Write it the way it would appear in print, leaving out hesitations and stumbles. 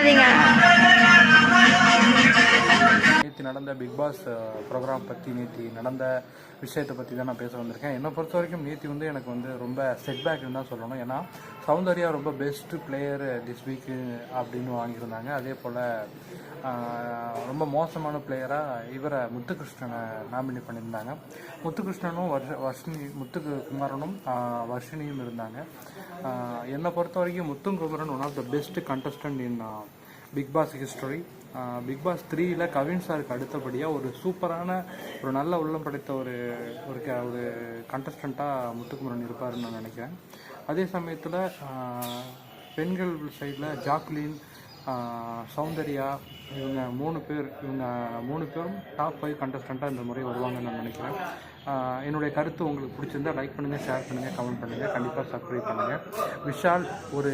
நினைக்கிறீங்க? நேற்று நடந்த பிக் பாஸ் ப்ரோக்ராம் பற்றி, நேற்று நடந்த விஷயத்தை பற்றி தான் நான் பேச வந்திருக்கேன். என்னை பொறுத்த வரைக்கும் நேற்று எனக்கு ரொம்ப செட்பேக்னு தான் சொல்லணும். ஏன்னா சௌந்தர்யா ரொம்ப பெஸ்ட்டு பிளேயர் திஸ் வீக்கு அப்படின்னு வாங்கியிருந்தாங்க. அதே போல் ரொம்ப மோசமான பிளேயராக இவரை முத்துகிருஷ்ணனை நாமினேட் பண்ணியிருந்தாங்க. முத்துகிருஷ்ணனும் முத்துக்குமாரனும் வர்ஷினியும் இருந்தாங்க. என்னை பொறுத்த வரைக்கும் Muthukumaran one of the best contestant in Bigg Boss history. Bigg Boss 3ல் கவின் சாருக்கு அடுத்தபடியாக ஒரு சூப்பரான ஒரு நல்ல உள்ளம் படைத்த ஒரு கண்டஸ்டண்ட்டாக முத்துக்குமரன் இருப்பாருன்னு நான் நினைக்கிறேன். அதே சமயத்தில் பெண்கள் சைடில் ஜாக்லின், சௌந்தர்யா, இவங்க மூணு பேரும் டாப் 5 கண்டஸ்டண்ட்டாக இந்த முறை வருவாங்கன்னு நான் நினைக்கிறேன். என்னுடைய கருத்து உங்களுக்கு பிடிச்சிருந்தா லைக் பண்ணுங்கள், ஷேர் பண்ணுங்கள், கமெண்ட் பண்ணுங்கள், கண்டிப்பாக சப்ஸ்கிரைப் பண்ணுங்கள். விஷால் ஒரு